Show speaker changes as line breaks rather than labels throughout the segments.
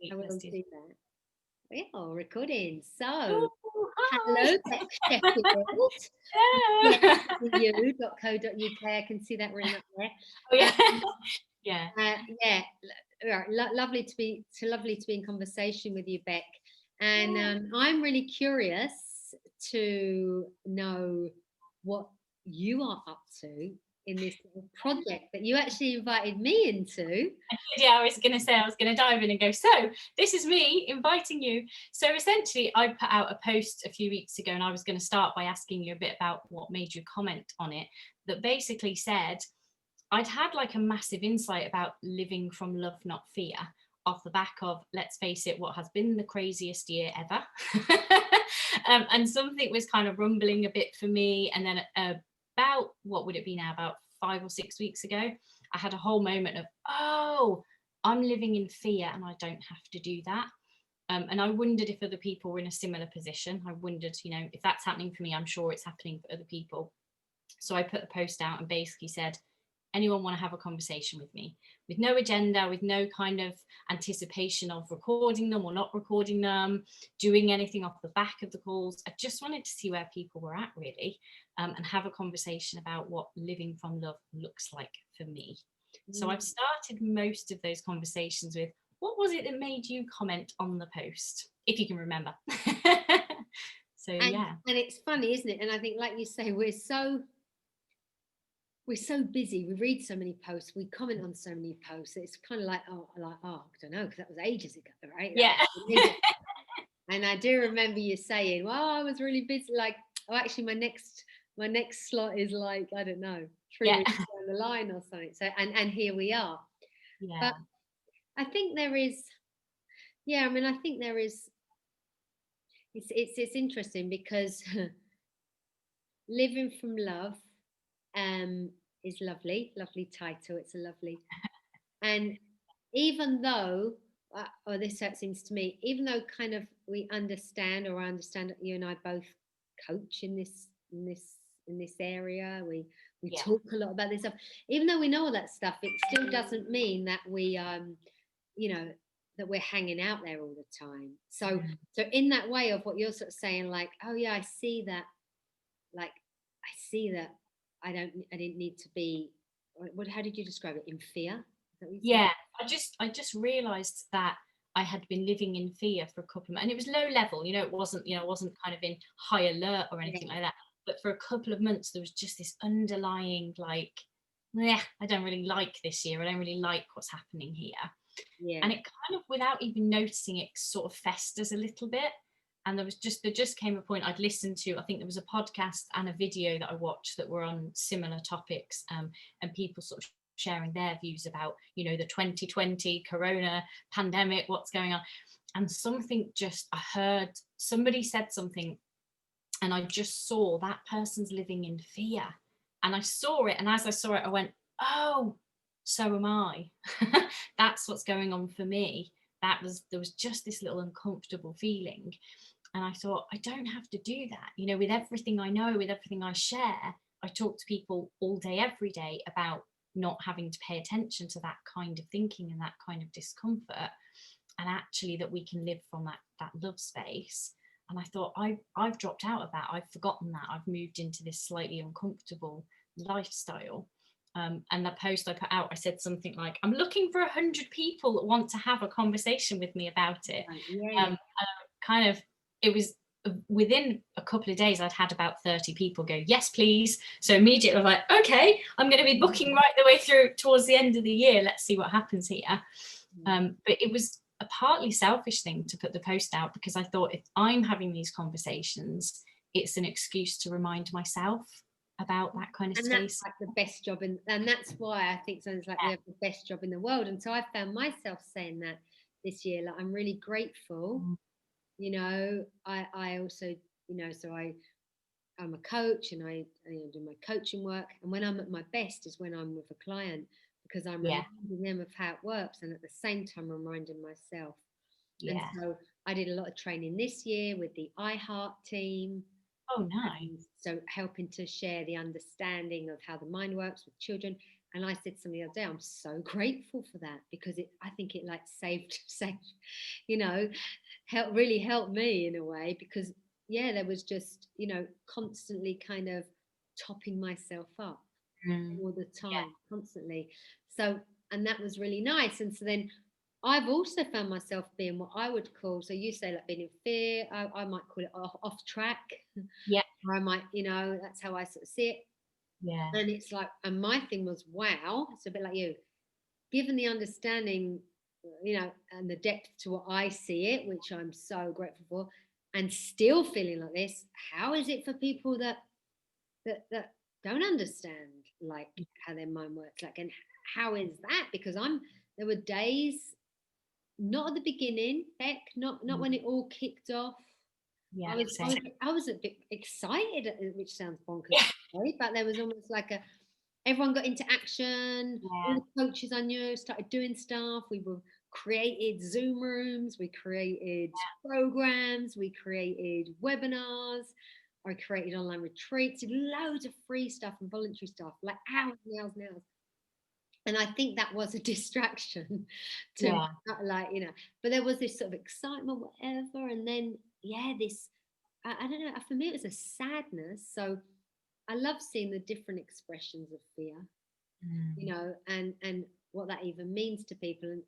I will do that. We are recording. So,
Ooh,
hello,
hi.
Bec Sheffield.
Yeah.
U.co.uk. I can see that written up there.
Oh yeah.
Um,
Yeah.
yeah, lovely to be in conversation with you, Bec. And
Yeah.
I'm really curious to know what you are up to in this little project that you actually invited me into.
Yeah, I was going to say, I was going to dive in and go, so this is me inviting you. So essentially, I put out a post a few weeks ago, and I was going to start by asking you a bit about what made you comment on it, that basically said, I'd had like a massive insight about living from love, not fear, off the back of, let's face it, what has been the craziest year ever. And something was kind of rumbling a bit for me. And then about, what would it be now, about 5 or 6 weeks ago, I had a whole moment of, oh, I'm living in fear and I don't have to do that. And I wondered if other people were in a similar position. I wondered, if that's happening for me, I'm sure it's happening for other people. So I put a post out and basically said, anyone want to have a conversation with me, with no agenda, with no kind of anticipation of recording them or not recording them, doing anything off the back of the calls. I just wanted to see where people were at, really, and have a conversation about what living from love looks like for me. So I've started most of those conversations with, what was it that made you comment on the post, if you can remember? So yeah.
And it's funny, isn't it? And I think, like you say, we're so busy. We read so many posts. We comment on so many posts. It's kind of like, oh, I don't know, because that was ages ago, right?
Yeah.
And I do remember you saying, "Well, I was really busy." Like, oh, actually, my next slot is like, I don't know, 3 weeks down the line or something. So, and here we are.
Yeah.
But I think there is, yeah. I mean, I think there is. It's interesting because living from love is lovely title. It's a lovely, and even though, or this seems to me, even though kind of we understand, or I understand that you and I both coach in this area, we talk a lot about this stuff. Even though we know all that stuff, it still doesn't mean that we you know that we're hanging out there all the time. So in that way of what you're sort of saying, like, oh yeah, I see that, like, I see that I didn't need to be, how did you describe it, in fear?
Yeah, I just realized that I had been living in fear for a couple of months, and it was low level, it wasn't kind of in high alert or anything like that, but for a couple of months there was just this underlying, like, yeah, I don't really like this year, I don't really like what's happening here. And it kind of, without even noticing it, sort of festers a little bit. And there just came a point, I'd listened to, I think there was a podcast and a video that I watched that were on similar topics, and people sort of sharing their views about, the 2020 corona pandemic, what's going on. And something, just, I heard somebody said something, and I just saw that person's living in fear. And I saw it, and as I saw it, I went, oh, so am I. That's what's going on for me. There was just this little uncomfortable feeling. And I thought, I don't have to do that. With everything I know, with everything I share, I talk to people all day, every day, about not having to pay attention to that kind of thinking and that kind of discomfort, and actually that we can live from that love space. And I thought, I've dropped out of that. I've forgotten that. I've moved into this slightly uncomfortable lifestyle. And the post I put out, I said something like, I'm looking for 100 people that want to have a conversation with me about it. Kind of, it was within a couple of days, I'd had about 30 people go, yes, please. So immediately I was like, okay, I'm going to be booking right the way through towards the end of the year. Let's see what happens here. But it was a partly selfish thing to put the post out, because I thought, if I'm having these conversations, it's an excuse to remind myself about that kind of space.
And that's like the best job and that's why I think something's like we have the best job in the world. And so I found myself saying that this year, like, I'm really grateful. I also, so I'm a coach, and I do my coaching work, and when I'm at my best is when I'm with a client, because I'm reminding them of how it works, and at the same time reminding myself. And so I did a lot of training this year with the iHeart team.
Oh, nice.
So helping to share the understanding of how the mind works with children, And I said something the other day, I'm so grateful for that, because I think it like saved, you know, really helped me in a way, because yeah, there was just, constantly kind of topping myself up
Mm.
all the
Yeah.
time, constantly. So, and that was really nice. And so then I've also found myself being what I would call, so you say like being in fear, I might call it off track,
Yeah.
or I might, that's how I sort of see it.
Yeah.
And it's like, and my thing was, wow, it's a bit like you, given the understanding, and the depth to what I see it, which I'm so grateful for, and still feeling like this, how is it for people that don't understand like how their mind works? Like, and how is that? Because there were days, not at the beginning, heck, not
Mm.
when it all kicked off. I
Yeah.
was I
Same.
was I was a bit excited, which sounds bonkers,
Yeah.
right? But there was almost like everyone got into action. All
Yeah.
the coaches I knew started doing stuff. We were created Zoom rooms. We created programs. We created webinars. I created online retreats. Did loads of free stuff and voluntary stuff, like hours and hours and hours. And I think that was a distraction to me,
Yeah.
like, but there was this sort of excitement, whatever. And then, yeah, this, I don't know, for me, it was a sadness. So I love seeing the different expressions of fear,
Mm.
and what that even means to people. And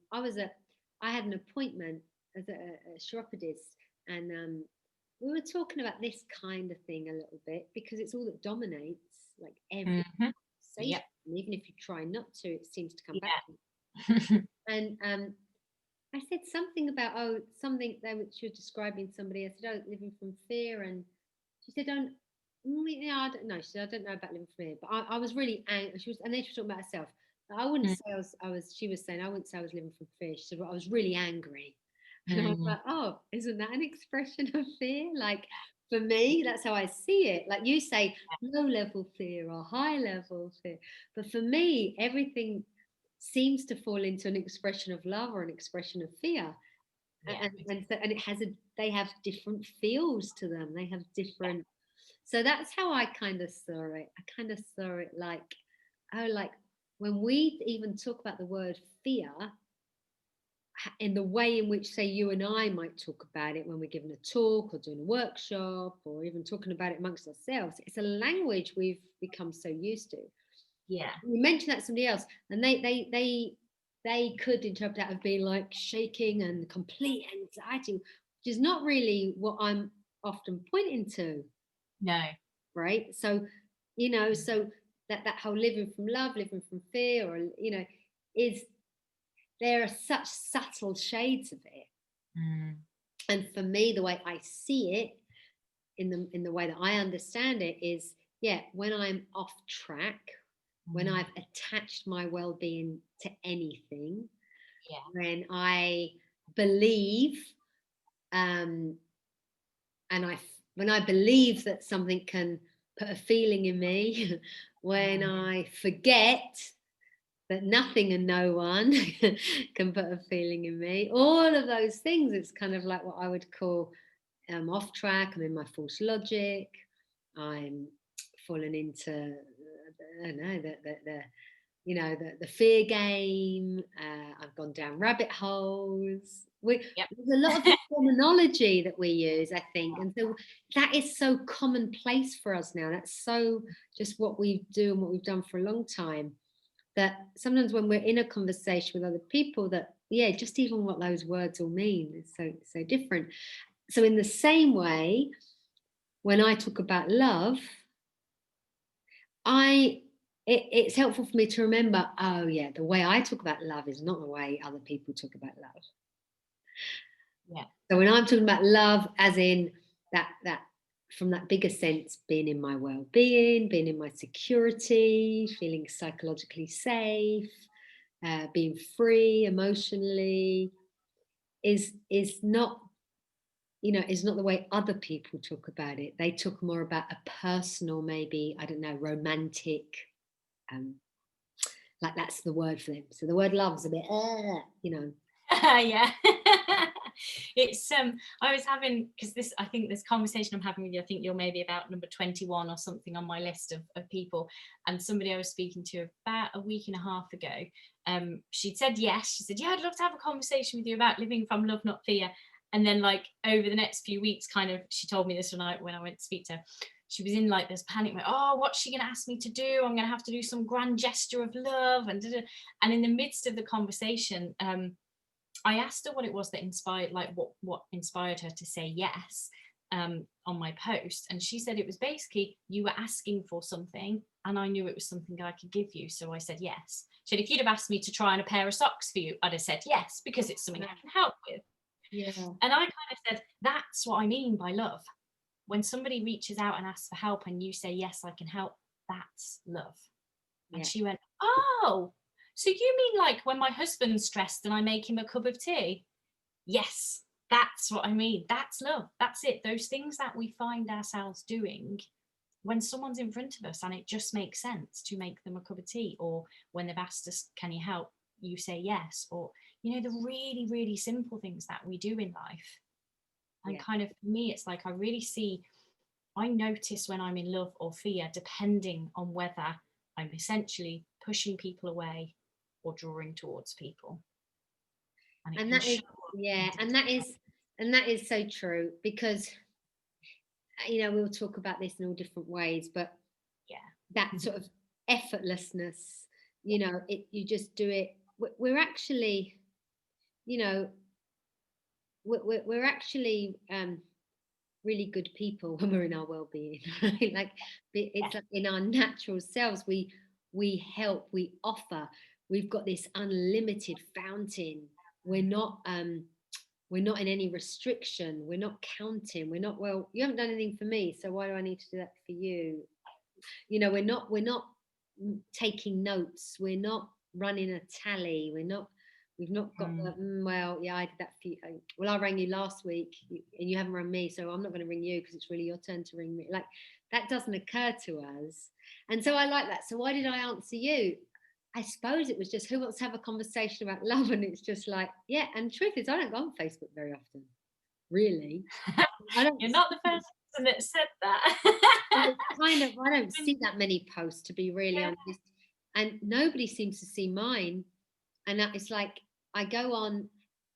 I had an appointment as a chiropodist, and we were talking about this kind of thing a little bit, because it's all that dominates, like every
Mhm.
conversation.
Yep.
And even if you try not to, it seems to come back to you.
Yeah.
And I said something about, something that she was describing somebody. I said, oh, living from fear, and she said, don't. Yeah, I don't know. She said, I don't know about living from fear, but I was really angry. And then she was talking about herself. I wouldn't
Mm.
say I was. She was saying I wouldn't say I was living from fear. She said, well, I was really angry, and I was
Mm.
like, oh, isn't that an expression of fear? Like, for me, that's how I see it. Like you say, low level fear or high level fear, but for me, everything seems to fall into an expression of love or an expression of fear.
Yeah.
And they have different feels to them. They have different. So that's how I kind of saw it. I kind of saw it like, oh, like when we even talk about the word fear, in the way in which, say, you and I might talk about it when we're giving a talk or doing a workshop, or even talking about it amongst ourselves, it's a language we've become so used to.
Yeah.
We mentioned that to somebody else, and they could interpret that as being like shaking and complete anxiety, which is not really what I'm often pointing to,
No.
right? So, so that whole living from love, living from fear, or is there are such subtle shades of it.
Mm.
And for me, the way I see it, in the way that I understand it, is, yeah, when I'm off track, when
Mm.
I've attached my well-being to anything,
Yeah.
when I believe, um, and when I believe that something can put a feeling in me, when
Mm.
I forget that nothing and no one can put a feeling in me, all of those things, it's kind of like what I would call, off track. I'm in my false logic. I'm falling into, I don't know, the fear game. I've gone down rabbit holes.
Yep.
There's a lot of terminology that we use, I think, and so that is so commonplace for us now. That's so just what we do and what we've done for a long time. That sometimes when we're in a conversation with other people, that, yeah, just even what those words all mean is so different. So in the same way, when I talk about love, it's helpful for me to remember, oh yeah, the way I talk about love is not the way other people talk about love.
Yeah.
So when I'm talking about love, as in that from that bigger sense, being in my well-being, being in my security, feeling psychologically safe, being free emotionally, is not, is not the way other people talk about it. They talk more about a personal, maybe, I don't know, romantic, um, like that's the word for them. So the word love's a bit,
Yeah. It's I was having, because I think this conversation I'm having with you, I think you're maybe about number 21 or something on my list of people, and somebody I was speaking to about a week and a half ago, she'd said yes, she said, yeah, I'd love to have a conversation with you about living from love, not fear. And then, like, over the next few weeks, kind of, she told me this night when I went to speak to her, she was in like this panic, like, oh, what's she going to ask me to do? I'm going to have to do some grand gesture of love. And in the midst of the conversation, I asked her what it was that inspired, like what inspired her to say yes, on my post. And she said it was basically, you were asking for something and I knew it was something I could give you. So I said yes. She said, if you'd have asked me to try on a pair of socks for you, I'd have said yes, because it's something I can help with.
Yeah.
And I kind of said, that's what I mean by love. When somebody reaches out and asks for help and you say, yes, I can help, that's love. And
Yeah.
she went, oh, so you mean like when my husband's stressed and I make him a cup of tea? Yes, that's what I mean. That's love. That's it. Those things that we find ourselves doing when someone's in front of us and it just makes sense to make them a cup of tea, or when they've asked us, can you help? You say yes. Or, you know, the really, really simple things that we do in life. And kind of, for me, it's like I notice when I'm in love or fear, depending on whether I'm essentially pushing people away or drawing towards people.
And that is, yeah, and that is so true, because we'll talk about this in all different ways, but
yeah,
that sort of effortlessness, you just do it. We're actually, we're actually really good people when we're in our well-being, right? Like, it's like in our natural selves, we help, we offer, we've got this unlimited fountain. We're not in any restriction, we're not counting, we're not, well, you haven't done anything for me, so why do I need to do that for you? We're not taking notes, we're not running a tally, we've not got the well, yeah, I did that for you, well, I rang you last week and you haven't rang me, so I'm not going to ring you because it's really your turn to ring me. Like, that doesn't occur to us. And so I like that. So why did I answer you? I suppose it was just, who wants to have a conversation about love? And it's just like, yeah. And truth is, I don't go on Facebook very often, really.
You're not the first person that said that.
Kind of, I don't see that many posts, to be really honest, and nobody seems to see mine. And it's like, I go on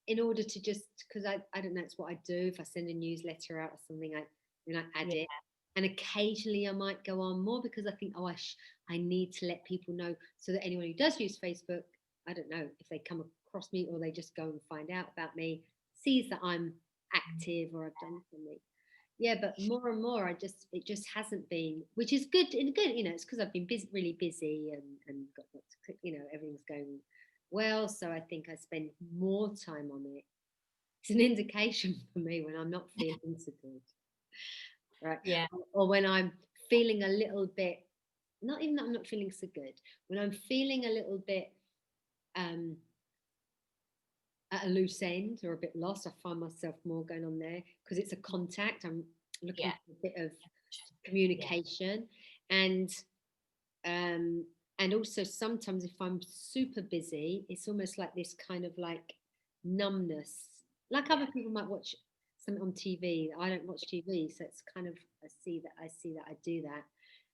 in order to just, because I don't know, it's what I do. If I send a newsletter out or something, I add it. And occasionally I might go on more because I think, oh, I need to let people know, so that anyone who does use Facebook, I don't know, if they come across me or they just go and find out about me, sees that I'm active or I've done something. Yeah, but more and more, it just hasn't been, which is good. And good, it's because I've been busy, really busy, and got lots of, everything's going well. So I think I spend more time on it. It's an indication for me when I'm not feeling so good, right?
Yeah.
Or when I'm feeling a little bit, not even that I'm not feeling so good, when I'm feeling a little bit at a loose end or a bit lost, I find myself more going on there because it's a contact. I'm looking for a bit of communication, and also sometimes if I'm super busy, it's almost like this kind of like numbness. Like other people might watch something on TV. I don't watch TV, so it's kind of, I see that I do that,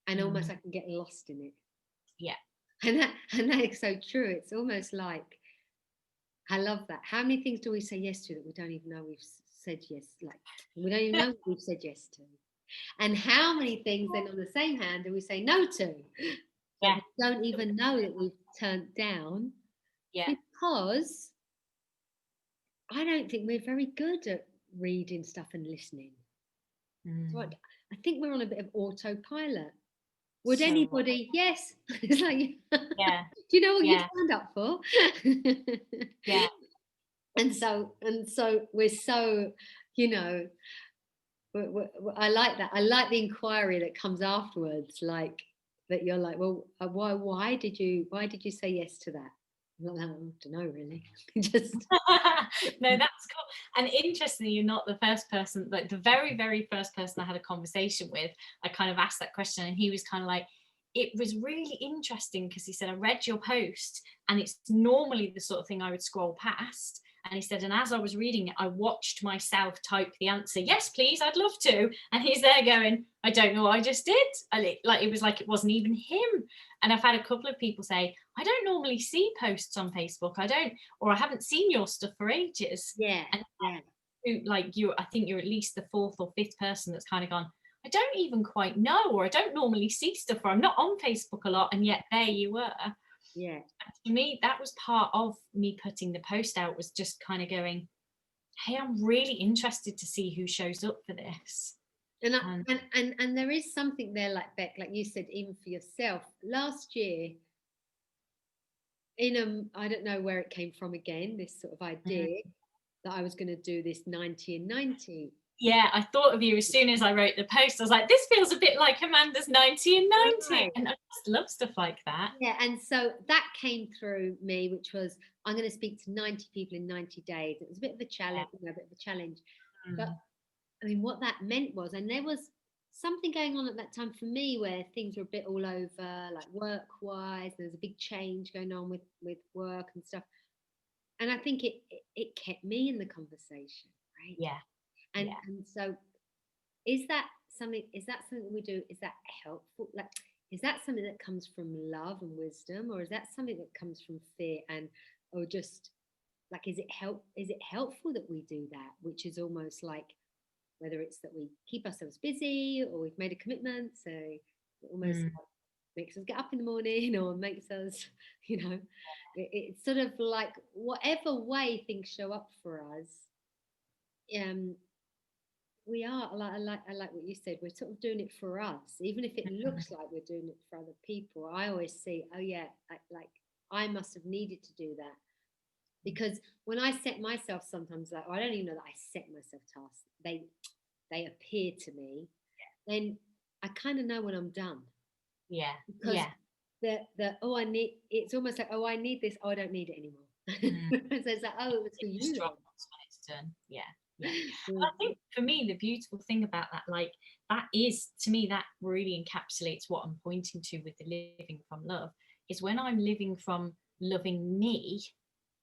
and almost I can get lost in it.
Yeah.
And that is so true. It's almost like, I love that. How many things do we say yes to that we don't even know we've said yes? Like, we don't even know what we've said yes to. And how many things then on the same hand do we say no to? That we don't even know that we've turned down.
Yeah.
Because I don't think we're very good at reading stuff and listening. So I think we're on a bit of autopilot. Would anybody? Yes. It's like,
yeah.
Do you know what you signed up for?
Yeah.
And so we're so, I like that. I like the inquiry that comes afterwards, like that you're like, well, why did you say yes to that? I don't know, really. Just
no, that's cool. And interestingly, you're not the first person, like the very, very first person I had a conversation with, I kind of asked that question and he was kind of like, it was really interesting because he said, I read your post and it's normally the sort of thing I would scroll past. And he said, and as I was reading it, I watched myself type the answer, yes, please, I'd love to. And he's there going, I don't know what I just did. And it was like it wasn't even him. And I've had a couple of people say, I don't normally see posts on Facebook. I haven't seen your stuff for ages.
Yeah.
And
Yeah.
like I think you're at least the fourth or fifth person that's kind of gone, I don't even quite know, or I don't normally see stuff, or I'm not on Facebook a lot, and yet there you were.
Yeah.
To me, that was part of me putting the post out, was just kind of going, hey, I'm really interested to see who shows up for this.
And there is something there, like Bec, like you said, even for yourself. Last year, I don't know where it came from again, this sort of idea that I was going to do this 90 and 90.
Yeah, I thought of you as soon as I wrote the post. I was like, this feels a bit like Amanda's 90 and 90.
Right.
And I just love stuff like that.
Yeah, and so that came through me, which was, I'm going to speak to 90 people in 90 days. It was a bit of a challenge, a bit of a challenge. But I mean, what that meant was, and there was something going on at that time for me where things were a bit all over, like work-wise. There was a big change going on with work and stuff. And I think it kept me in the conversation, right?
Yeah.
And so is that something that we do? Is that helpful? Like, is that something that comes from love and wisdom, or is that something that comes from fear or just like, is it helpful that we do that, which is almost like, whether it's that we keep ourselves busy or we've made a commitment, so it almost makes us get up in the morning, or makes us, it's sort of like, whatever way things show up for us, we are, I like what you said, we're sort of doing it for us, even if it looks like we're doing it for other people. I always see, oh yeah, like I must have needed to do that, because when I set myself, sometimes, like, I don't even know that I set myself tasks, they appear to me, then I kind of know when I'm done.
Yeah.
Because I need, it's almost like, oh, I need this, oh, I don't need it anymore. So it's like, oh, it was for you
Just
then.
drop when it's done. Yeah. I think for me, the beautiful thing about that, like, that is, to me, that really encapsulates what I'm pointing to with the living from love, is when I'm living from loving me,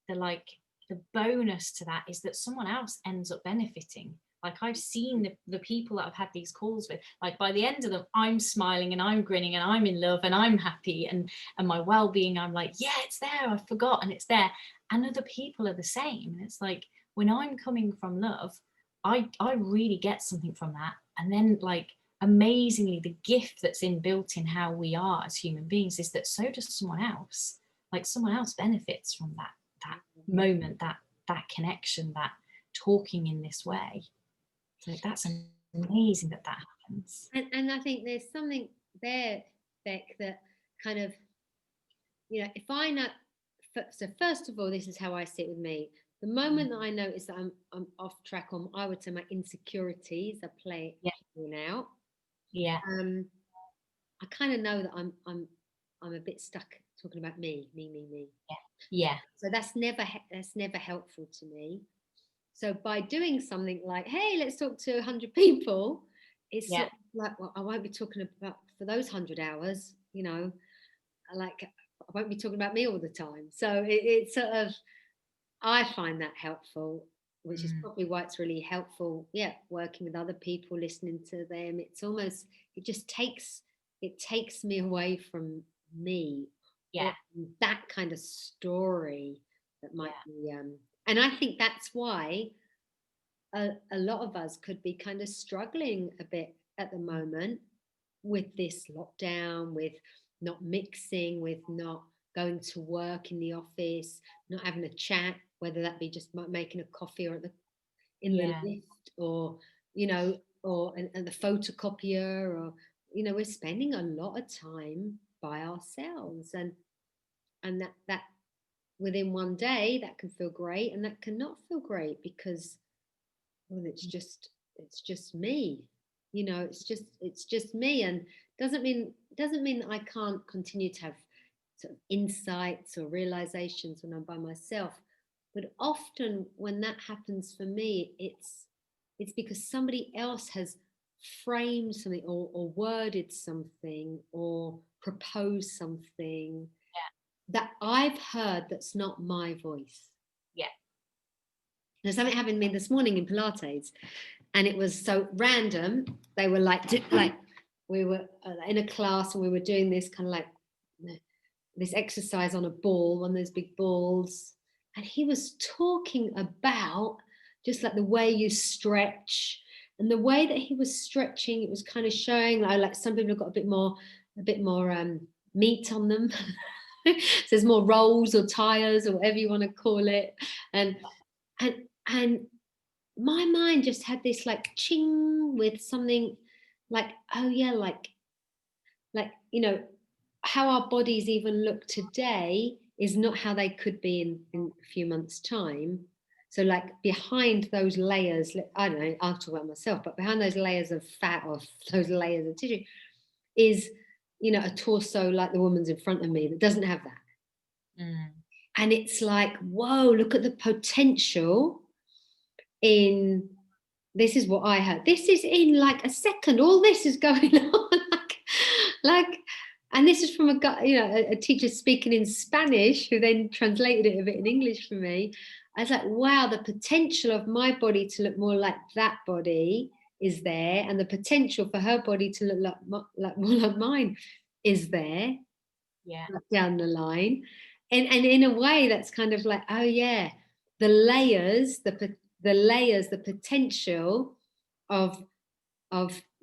the bonus to that is that someone else ends up benefiting. Like, I've seen the people that I've had these calls with, like, by the end of them, I'm smiling and I'm grinning and I'm in love and I'm happy, and my well-being, I'm like, yeah, it's there, I forgot, and it's there. And other people are the same. And it's like, when I'm coming from love, I really get something from that. And then, like, amazingly, the gift that's inbuilt in how we are as human beings is that so does someone else. Like, someone else benefits from that moment, that connection, that talking in this way. So that's amazing that happens.
And I think there's something there, Bec, that kind of, if I know, so first of all, this is how I see it with me. The moment that I notice that I'm off track on, I would say, my insecurities are playing out.
Yeah.
I kind of know that I'm a bit stuck talking about me.
Yeah.
So that's never helpful to me. So by doing something like, hey, let's talk to 100 people, it's sort of like, well, I won't be talking about for those 100 hours, like, I won't be talking about me all the time. So it's sort of, I find that helpful, which is probably why it's really helpful. Yeah, working with other people, listening to them. It's almost, it takes me away from me.
Yeah.
That kind of story that might be. And I think that's why a lot of us could be kind of struggling a bit at the moment with this lockdown, with not mixing, with not going to work in the office, not having a chat, whether that be just making a coffee or in the lift, or and the photocopier, or we're spending a lot of time by ourselves, and that within one day that can feel great, and that cannot feel great, because, well, it's just me, it's just me. And doesn't mean that I can't continue to have sort of insights or realizations when I'm by myself, but often when that happens for me, it's because somebody else has framed something, or worded something, or proposed something that I've heard that's not my voice.
Yeah.
There's something happened to me this morning in Pilates, and it was so random. They were like we were in a class and we were doing this kind of like this exercise on a ball, one of those big balls, and he was talking about just like the way you stretch, and the way that he was stretching, it was kind of showing like some people have got a bit more meat on them. So there's more rolls or tires or whatever you want to call it, and and and my mind just had this like ching with something like, oh yeah, like how our bodies even look today is not how they could be in a few months' time. So like behind those layers, I don't know, I'll talk about myself, but behind those layers of fat or those layers of tissue is, a torso like the woman's in front of me that doesn't have that. And it's like, whoa, look at the potential in, this is what I heard. This is in like a second, all this is going on. like, and this is from a guy, a teacher speaking in Spanish who then translated it a bit in English for me. I was like, wow, the potential of my body to look more like that body is there, and the potential for her body to look like more like mine is there.
Yeah.
Down the line. And in a way that's kind of like, oh yeah, the layers, the potential of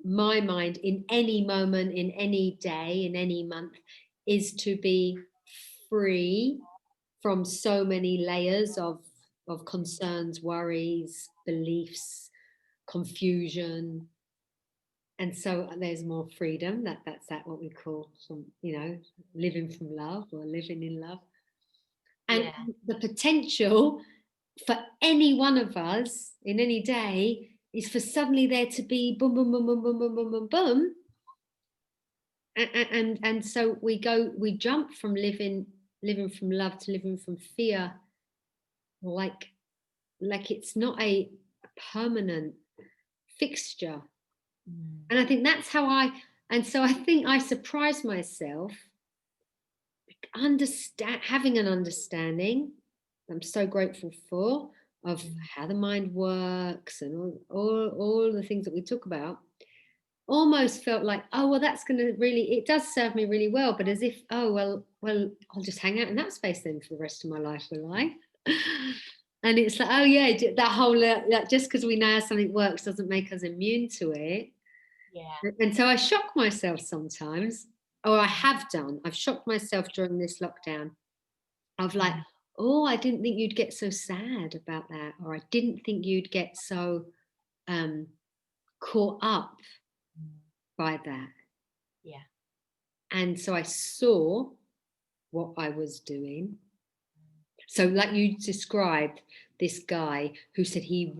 my mind in any moment, in any day, in any month, is to be free from so many layers of concerns, worries, beliefs, confusion. And so there's more freedom. That's what we call some, living from love or living in love. And
Yeah.
the potential for any one of us in any day is for suddenly there to be boom, boom, boom, boom, boom, boom, boom, boom, boom. And so we jump from living from love to living from fear, like it's not a permanent fixture. And I think that's how so I think I surprised myself having an understanding, I'm so grateful for, of how the mind works and all the things that we talk about. Almost felt like, oh well, that's going to really, it does serve me really well, but as if, oh well I'll just hang out in that space then for the rest of my life, will I? And it's like, oh yeah, that whole just because we know how something works doesn't make us immune to it.
Yeah.
And so I shock myself sometimes, or I've shocked myself during this lockdown of like, oh, I didn't think you'd get so sad about that, or I didn't think you'd get so caught up by that.
Yeah.
And so I saw what I was doing. So like you described this guy who said he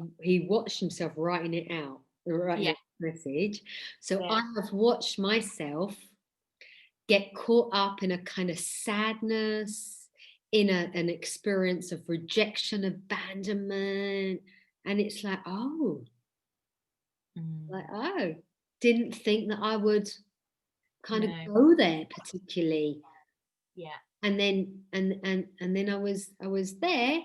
watched himself writing it out, writing a message. So I have watched myself get caught up in a kind of sadness, in an experience of rejection, abandonment. And it's like, oh, didn't think that I would kind of go there particularly.
Yeah.
And then then I was there,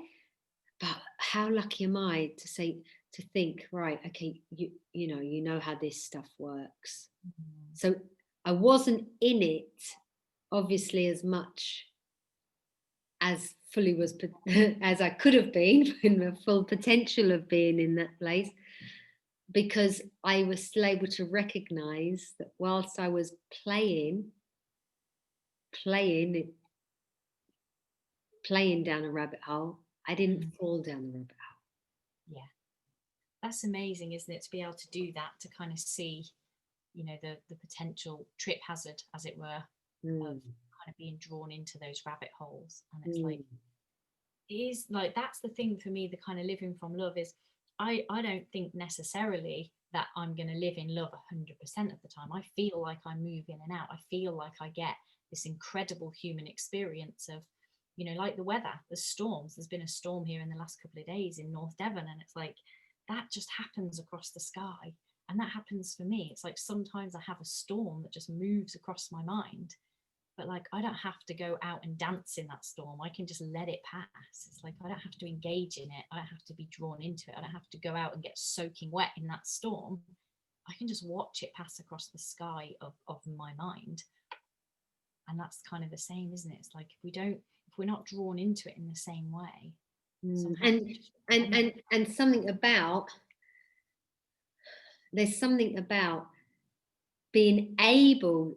but how lucky am I to think, right, okay, you know how this stuff works. So I wasn't in it obviously as much as fully was as I could have been in the full potential of being in that place, because I was still able to recognize that whilst I was playing down a rabbit hole, I didn't fall down the rabbit hole.
Yeah, that's amazing, isn't it, to be able to do that, to kind of see, the potential trip hazard, as it were, of kind of being drawn into those rabbit holes. And it's like, it is like, that's the thing for me, the kind of living from love is, I don't think necessarily that I'm going to live in love 100% of the time. I feel like I move in and out. I feel like I get this incredible human experience of, like the weather, the storms. There's been a storm here in the last couple of days in North Devon, and it's like that just happens across the sky. And that happens for me. It's like sometimes I have a storm that just moves across my mind, but like, I don't have to go out and dance in that storm. I can just let it pass. It's like, I don't have to engage in it. I don't have to be drawn into it. I don't have to go out and get soaking wet in that storm. I can just watch it pass across the sky of my mind. And that's kind of the same, isn't it? It's like, if we're not drawn into it in the same way, somehow
and something about, there's something about being able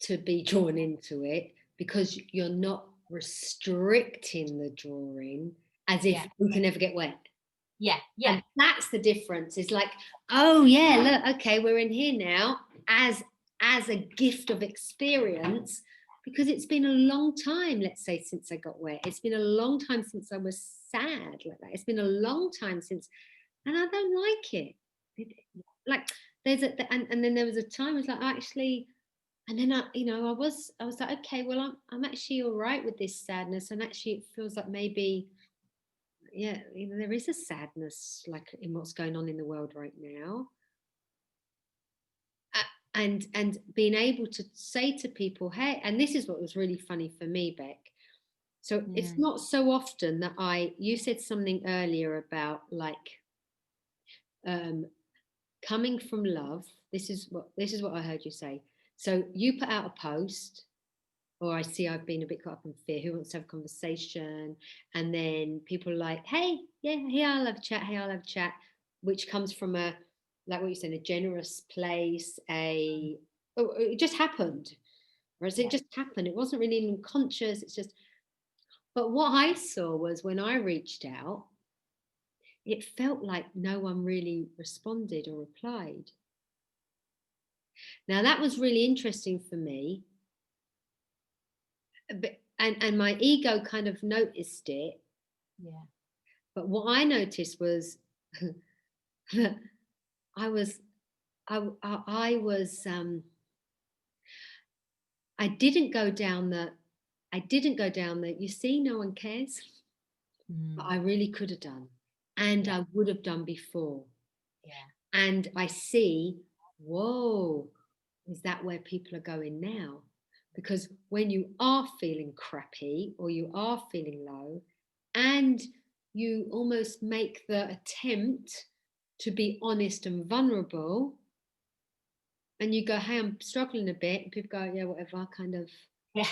to be drawn into it, because you're not restricting the drawing as if we can never get wet.
Yeah.
And that's the difference. It's like, oh yeah, look, okay, we're in here now as a gift of experience, because it's been a long time, let's say, since I got wet. It's been a long time since I was sad like that. It's been a long time since, and I don't like it. Like there's and then there was a time I was like, actually, and then I was like, okay, well, I'm actually all right with this sadness, and actually it feels like maybe, yeah, there is a sadness like in what's going on in the world right now. And being able to say to people, hey, and this is what was really funny for me, Bec. So it's not so often that you said something earlier about like coming from love. This is what I heard you say. So you put out a post, or I see I've been a bit caught up in fear. Who wants to have a conversation? And then people are like, hey, yeah, hey, I'll have a chat. Hey, I'll have a chat, which comes from a, like what you said, a generous place. It just happened, whereas it just happened. It wasn't really even conscious. It's just. But what I saw was when I reached out, it felt like no one really responded or replied. Now that was really interesting for me. But, and my ego kind of noticed it.
Yeah.
But what I noticed was that I didn't go down the you see, no one cares. But I really could have done, and I would have done before.
Yeah.
And I see, whoa, is that where people are going now? Because when you are feeling crappy or you are feeling low, and you almost make the attempt to be honest and vulnerable, and you go, hey, I'm struggling a bit, and people go, yeah, whatever, kind of.
Yeah.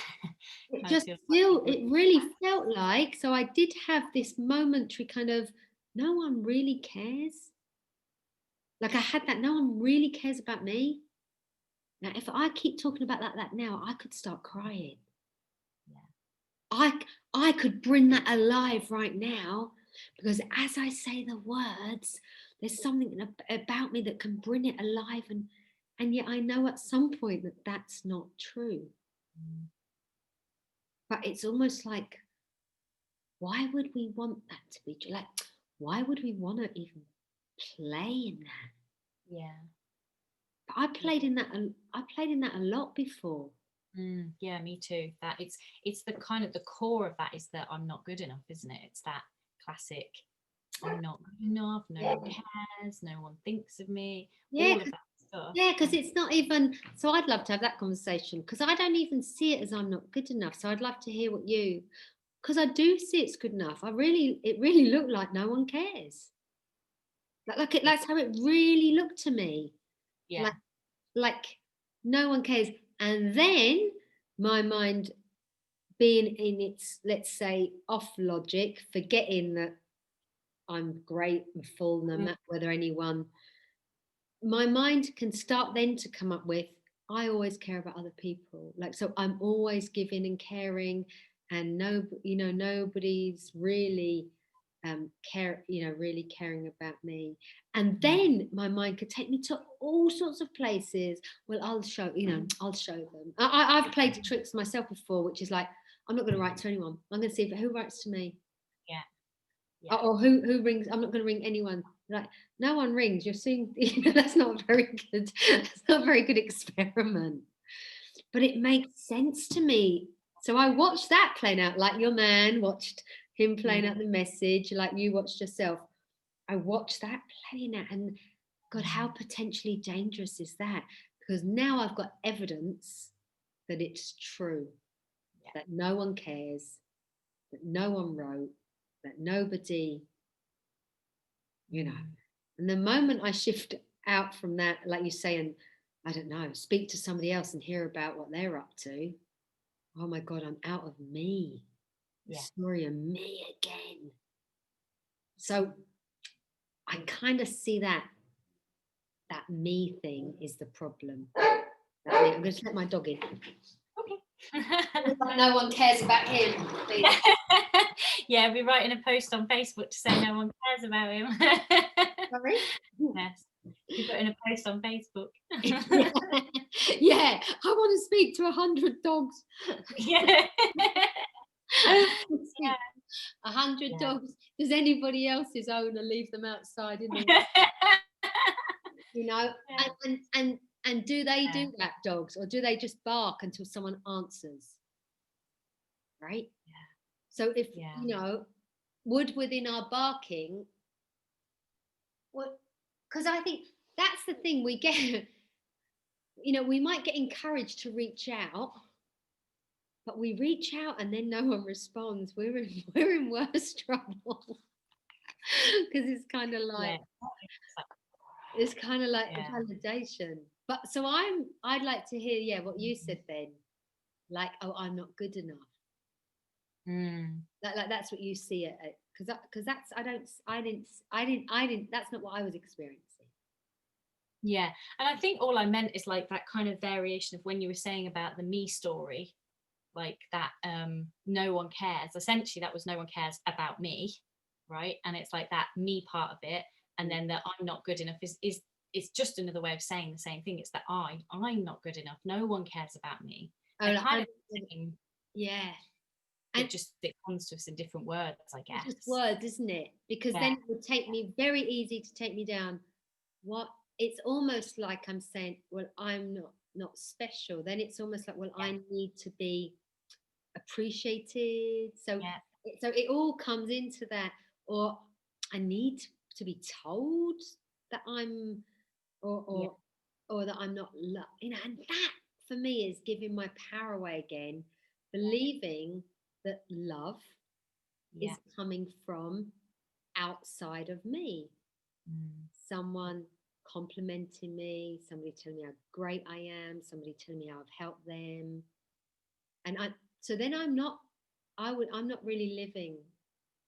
It really felt like, so I did have this momentary kind of, no one really cares. Like I had that, no one really cares about me. Now, if I keep talking about that now, I could start crying. Yeah. I could bring that alive right now, because as I say the words, there's something about me that can bring it alive, and yet I know at some point that that's not true. But it's almost like, why would we want that to be true? Like, why would we want to even play in that?
Yeah.
But I played in that a lot before.
Yeah, me too. That it's the kind of the core of that is that I'm not good enough, isn't it? It's that classic, I'm not good enough, no one cares, no one thinks of me, all of that stuff.
Yeah, because it's not even, so I'd love to have that conversation, because I don't even see it as I'm not good enough. So I'd love to hear what you, because I do see it's good enough. It really looked like no one cares. That's how it really looked to me.
Yeah.
Like no one cares. And then my mind, being in its, let's say, off logic, forgetting that I'm great and full, no matter whether anyone, my mind can start then to come up with, I always care about other people. Like, so I'm always giving and caring, and nobody's really really caring about me. And then my mind could take me to all sorts of places. Well, I'll show them. I've played tricks myself before, which is like, I'm not going to write to anyone. I'm going to see who writes to me.
Yeah.
Or who rings. I'm not going to ring anyone. Like, no one rings. You're seeing, that's not very good. That's not a very good experiment. But it makes sense to me. So I watched that playing out, like your man watched him playing out the message, like you watched yourself. I watched that playing out, and God, how potentially dangerous is that? Because now I've got evidence that it's true. that no one cares, that no one wrote, that nobody, you know. And the moment I shift out from that, like you say, and I don't know, speak to somebody else and hear about what they're up to, oh my God, I'm out of me. The story of me again. So I kind of see that me thing is the problem. I'm going to let my dog in.
Okay.
No one cares about him.
Yeah, I'll be writing a post on Facebook to say no one cares about him.
Sorry?
Yes. You're putting a post on Facebook.
Yeah, I want to speak to 100 dogs.
Yeah.
100 dogs. Does anybody else's owner leave them outside in the you know? And do they do that, dogs, or do they just bark until someone answers? Right?
Yeah.
So if you know, would within our barking, well, because I think that's the thing we get, you know, we might get encouraged to reach out, but we reach out and then no one responds. We're in worse trouble. Because it's kind of like it's kind of like a validation. But so I'd like to hear what you said then, like, oh, I'm not good enough. Like that's what you see it, because that's I didn't that's not what I was experiencing.
Yeah, and I think all I meant is like that kind of variation of when you were saying about the me story, like that no one cares. Essentially that was no one cares about me, right? And it's like that me part of it, and then that I'm not good enough is it's just another way of saying the same thing. It's that I'm not good enough, no one cares about me. They're kind of the same, and just it comes to us in different words, I guess.
Just words, isn't it? Because then it would take me very easy to take me down. What it's almost like I'm saying, well, I'm not special. Then it's almost like, well, I need to be appreciated. So it all comes into that, or I need to be told that I'm, or that I'm not, you know, and that for me is giving my power away again, believing that love is coming from outside of me. Someone complimenting me, somebody telling me how great I am, somebody telling me how I've helped them. And so then I'm not really living.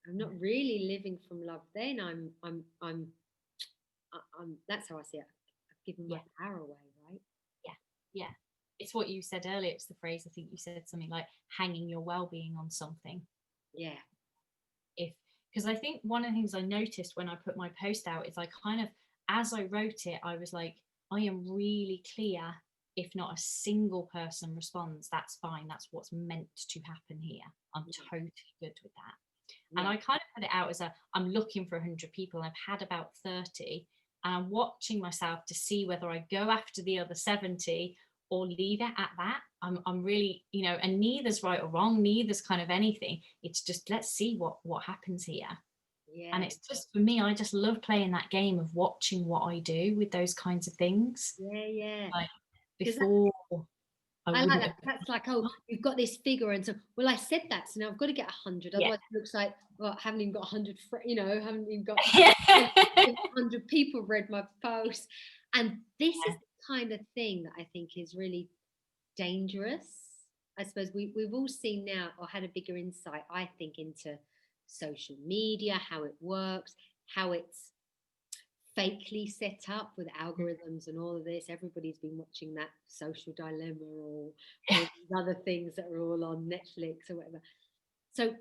I'm not really living from love. Then I'm that's how I see it. I've given my power away, right?
Yeah. It's what you said earlier. It's the phrase, I think you said something like hanging your well-being on something.
Yeah.
Because I think one of the things I noticed when I put my post out is I kind of, as I wrote it, I was like, I am really clear. If not a single person responds, that's fine. That's what's meant to happen here. I'm totally good with that. And I kind of put it out as I'm looking for 100 people. I've had about 30, and I'm watching myself to see whether I go after the other 70 or leave it at that. I'm really, you know, and neither's right or wrong, neither's kind of anything. It's just, let's see what happens here. And it's just, for me, I just love playing that game of watching what I do with those kinds of things. Like before
I like that. That's like, oh, you've got this figure, and so, well, I said that, so now I've got to get 100. Otherwise, it looks like, well, I haven't even got 100. You know, haven't even got 100 people read my post. And this is the kind of thing that I think is really dangerous. I suppose we've all seen now, or had a bigger insight, I think, into social media, how it works, how it's fakely set up with algorithms and all of this. Everybody's been watching that Social Dilemma or other things that are all on Netflix or whatever. So,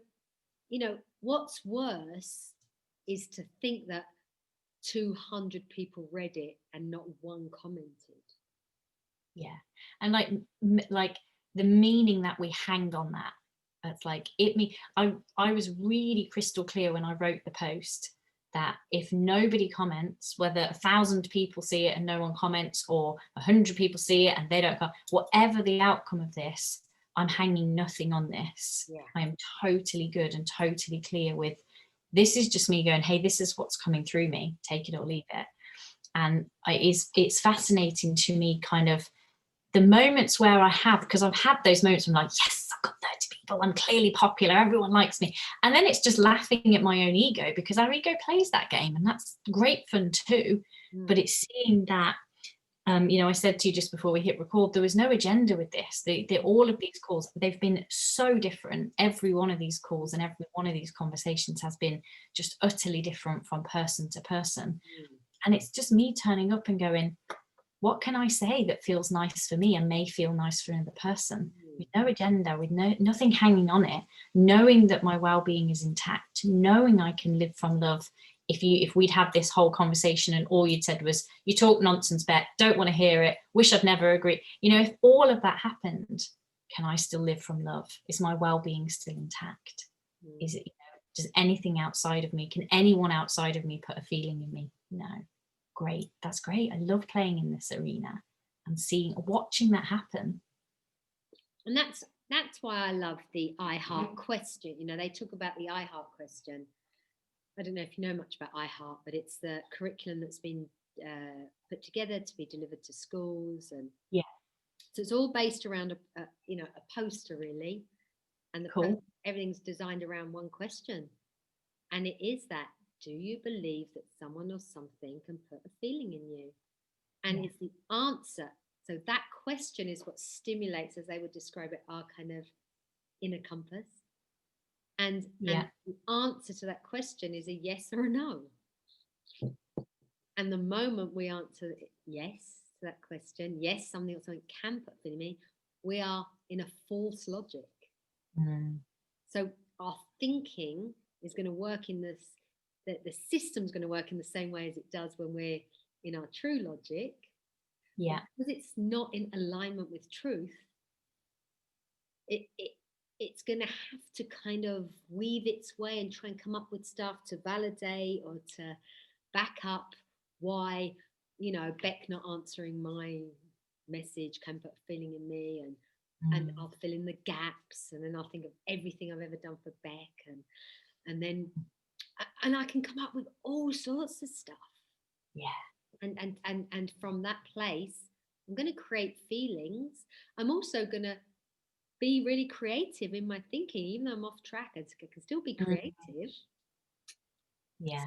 you know, what's worse is to think that 200 people read it and not one commented.
Yeah. And like the meaning that we hang on that. It's like I was really crystal clear when I wrote the post that if nobody comments, whether 1,000 people see it and no one comments, or 100 people see it and they don't comment, whatever the outcome of this, I'm hanging nothing on this. I am totally good and totally clear with, this is just me going, hey, this is what's coming through me, take it or leave it. And it's fascinating to me, kind of the moments where I have, because I've had those moments where I'm like, yes, got 30 people, I'm clearly popular, everyone likes me. And then it's just laughing at my own ego, because our ego plays that game, and that's great fun too. But it's seeing that, I said to you just before we hit record, there was no agenda with this. All of these calls, they've been so different. Every one of these calls and every one of these conversations has been just utterly different from person to person. And it's just me turning up and going, what can I say that feels nice for me and may feel nice for another person? With no agenda, with nothing hanging on it, knowing that my well-being is intact, knowing I can live from love. If we'd had this whole conversation and all you'd said was, you talk nonsense, Bec, don't want to hear it, wish I'd never agreed. If all of that happened, can I still live from love? Is my well-being still intact? Is it, does anything outside of me, can anyone outside of me put a feeling in me? No. Great, that's great. I love playing in this arena and watching that happen.
And that's why I love the I Heart question. They talk about the I Heart question. I don't know if you know much about I Heart, but it's the curriculum that's been put together to be delivered to schools, and so it's all based around a poster really, and everything's designed around one question, and it is that: do you believe that someone or something can put a feeling in you? And it's the answer. So that question is what stimulates, as they would describe it, our kind of inner compass. And the answer to that question is a yes or a no. And the moment we answer yes to that question, yes, something or something can put feeling in me, we are in a false logic. So our thinking is going to work in this, that the system's going to work in the same way as it does when we're in our true logic. Because it's not in alignment with truth, it's going to have to kind of weave its way and try and come up with stuff to validate or to back up why, Bec not answering my message can put a feeling in me, and I'll fill in the gaps, and then I'll think of everything I've ever done for Bec, and then I can come up with all sorts of stuff. And from that place, I'm going to create feelings. I'm also going to be really creative in my thinking, even though I'm off track. I can still be creative.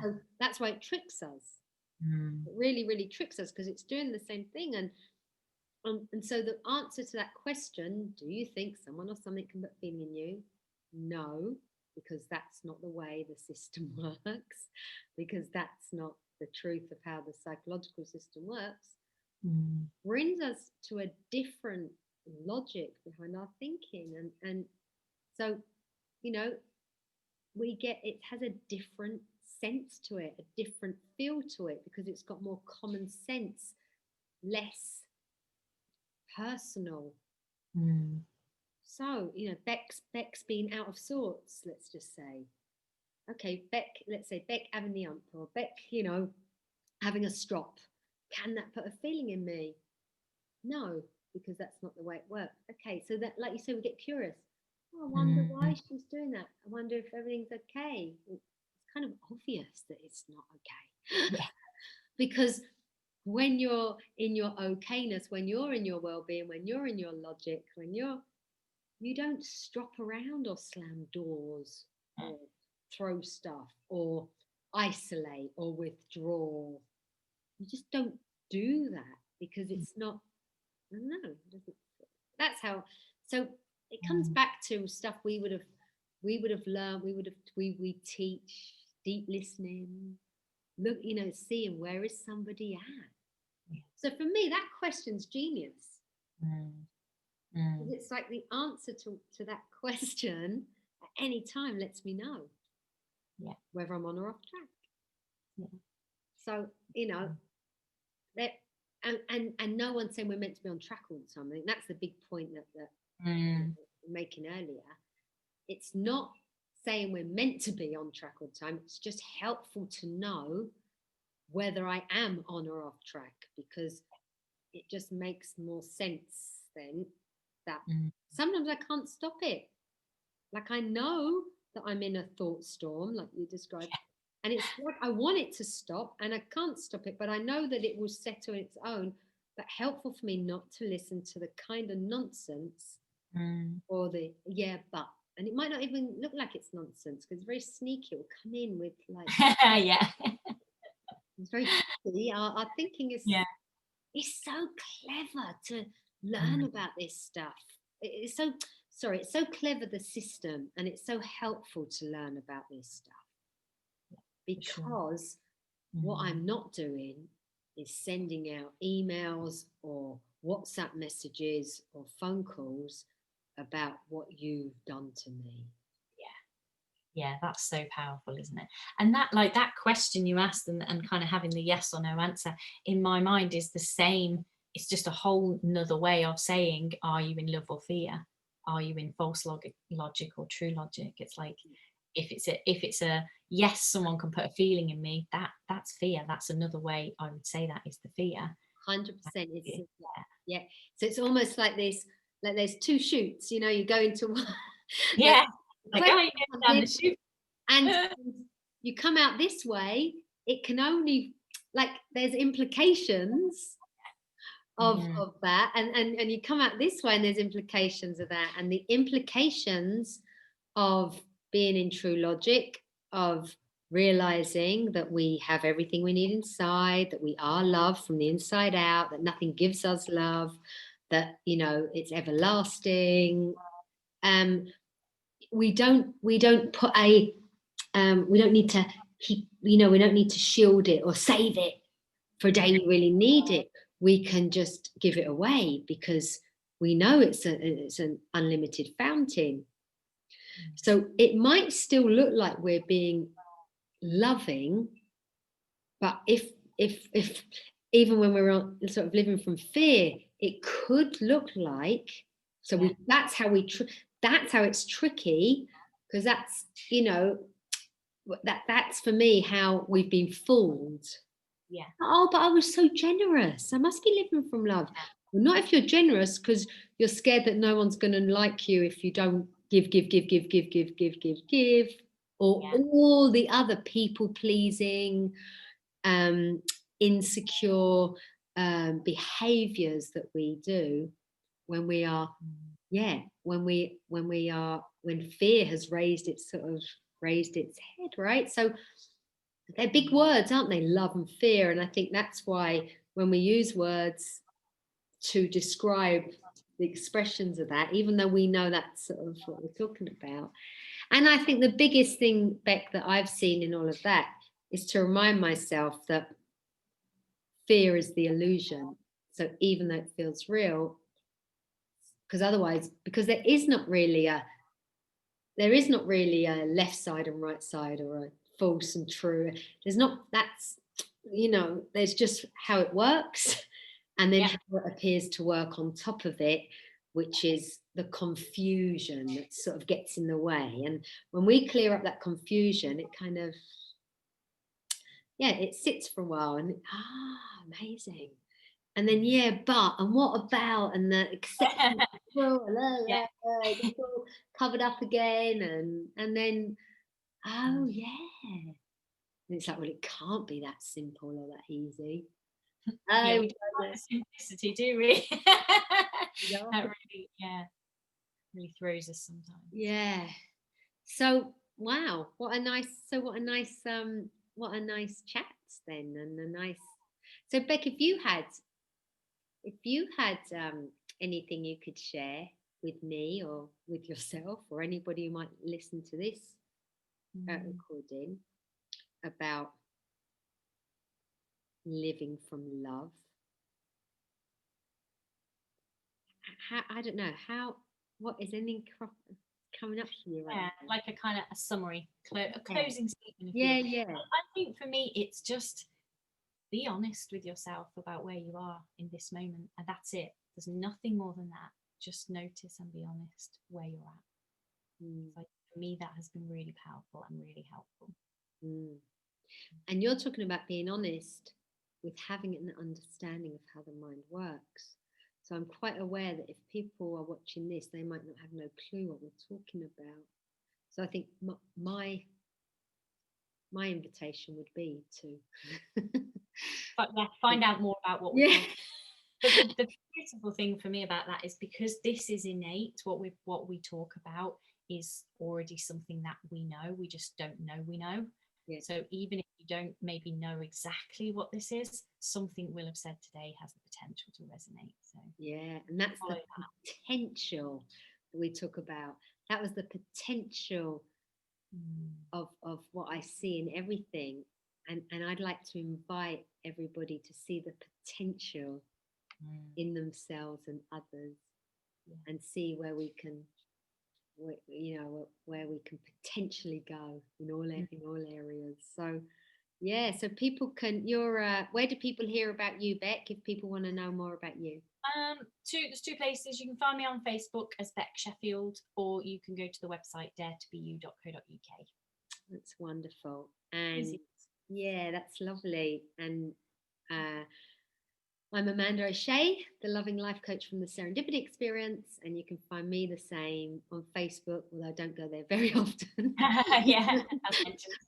So that's why it tricks us. It really, really tricks us, because it's doing the same thing. And so the answer to that question, do you think someone or something can put feeling in you? No, because that's not the way the system works, because that's not the truth of how the psychological system works. Brings us to a different logic behind our thinking, and so we get, it has a different sense to it, a different feel to it, because it's got more common sense, less personal. So Bec's been out of sorts, let's just say. Okay, let's say Bec having the ump, or Bec having a strop. Can that put a feeling in me? No, because that's not the way it works. Okay, so that, like you say, we get curious. I wonder why she's doing that. I wonder if everything's okay. It's kind of obvious that it's not okay. Because when you're in your okayness, when you're in your well-being, when you're in your logic, you don't strop around or slam doors or throw stuff or isolate or withdraw. You just don't do that, because it's not, I don't know, that's how. So it comes back to stuff we would have learned. We teach deep listening, look, seeing where is somebody at. So for me, that question's genius. It's like the answer to that question at any time lets me know whether I'm on or off track. So that, and no one's saying we're meant to be on track all the time. I think that's the big point that we're making earlier. It's not saying we're meant to be on track all the time. It's just helpful to know whether I am on or off track, because it just makes more sense then that sometimes I can't stop it. Like, I know that I'm in a thought storm, like you described, and it's like I want it to stop and I can't stop it, but I know that it will settle on its own. But helpful for me not to listen to the kind of nonsense or the yeah, but. And it might not even look like it's nonsense because it's very sneaky. It will come in with like,
Yeah.
it's very tricky. Our thinking is
Yeah.
it's so clever to learn
Mm.
about this stuff. It's so sorry, it's so clever the system, and it's so helpful to learn about this stuff
For sure.
because what I'm not doing is sending out emails or WhatsApp messages or phone calls about what you've done to me.
Yeah, that's so powerful, isn't it? And that, like, that question you asked, and kind of having the yes or no answer in my mind is the same. It's just a whole nother way of saying, are you in love or fear? Are you in false logic or true logic? It's like, if it's a yes, someone can put a feeling in me, that's fear. That's another way I would say that is the fear.
100%. It's
Yeah.
yeah. So it's almost like this, like there's two shoots. You know, you go into one. Like,
Yeah. Like,
question
oh, you
comes
go down
in,
the chute.
and you come out this way. It can only like there's implications
Mm.
of that, and you come out this way, and there's implications of that, and the implications of being in true logic, of realizing that we have everything we need inside, that we are love from the inside out, that nothing gives us love, that it's everlasting. um we don't put a we don't need to keep, we don't need to shield it or save it for a day we really need it. We can just give it away because we know it's an unlimited fountain. So it might still look like we're being loving, but if even when we're sort of living from fear, it could look like, so
Yeah.
that's how it's tricky, because that's that's for me how we've been fooled.
Yeah.
Oh, but I was so generous, I must be living from love. Well, not if you're generous, because you're scared that no one's going to like you if you don't give, or
Yeah.
all the other people pleasing, insecure behaviors that we do when we are, yeah, when fear has raised its head, right? So they're big words, aren't they? Love and fear. And I think that's why when we use words to describe the expressions of that, even though we know that's sort of what we're talking about. And I think the biggest thing, Bec, that I've seen in all of that is to remind myself that fear is the illusion. So even though it feels real, because there is not really a left side and right side, or a false and true. There's not, that's, there's just how it works, and then
Yeah.
how it appears to work on top of it, which is the confusion that sort of gets in the way. And when we clear up that confusion, it kind of, yeah, it sits for a while, and amazing. And then, yeah, but, and what about, and the acceptance,
Yeah.
it gets all covered up again, and then, oh yeah. And it's like, well, it can't be that simple or that easy.
Yeah,
Oh,
we don't like the simplicity, do we?
yeah.
That really, yeah, really throws us sometimes.
Yeah. So wow, what a nice chat then, and a nice. So Beck, if you had anything you could share with me or with yourself or anybody who might listen to this recording about living from love, how, I don't know how, what is anything coming up for you right
Yeah,
now?
like a kind of a summary, a
Yeah,
closing statement, if you
yeah,
will.
yeah.
I think for me, it's just be honest with yourself about where you are in this moment, and that's it. There's nothing more than that. Just notice and be honest where you're at.
Mm,
Like, for me, that has been really powerful and really helpful.
mm. And you're talking about being honest with having an understanding of how the mind works. So I'm quite aware that if people are watching this, they might not have no clue what we're talking about. So I think my invitation would be to
But yeah, find out more about what we're
yeah.
talking. But the beautiful thing for me about that is because this is innate, what we talk about is already something that we know. We just don't know we know.
Yeah.
So even if you don't maybe know exactly what this is, something we'll have said today has the potential to resonate. So
Yeah, and that's the potential that we talk about. That was the potential of what I see in everything. And I'd like to invite everybody to see the potential in themselves and others, and see where we can, where we can potentially go in all areas. So yeah, so people can. Where do people hear about you, Bec? If people want to know more about you.
There's two places. You can find me on Facebook as Bec Sheffield, or you can go to the website daretobeyou.co.uk.
That's wonderful. And
Easy.
yeah, that's lovely. And I'm Amanda O'Shea, the loving life coach from the Serendipity Experience, and you can find me the same on Facebook, although I don't go there very often.
Yeah, as mentioned.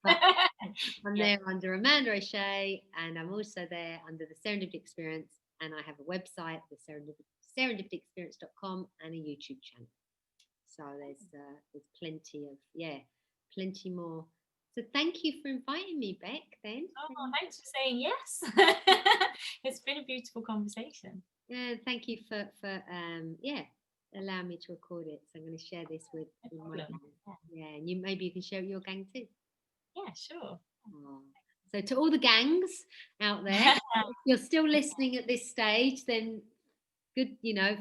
I'm there under Amanda O'Shea, and I'm also there under the Serendipity Experience, and I have a website, the serendipityexperience.com, and a YouTube channel. So there's plenty more. So thank you for inviting me, Bec. Then.
Oh, thanks for saying yes. It's been a beautiful conversation.
Yeah, thank you for allowing me to record it. So I'm going to share this with my gang. Yeah, and maybe you can share it with your gang too.
Yeah, sure.
Oh. So to all the gangs out there, if you're still listening at this stage, then good,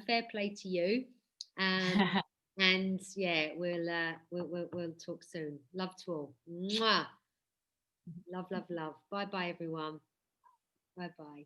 fair play to you. And yeah, we'll talk soon. Love to all. Mwah. Love, love, love. Bye bye, everyone. Bye bye.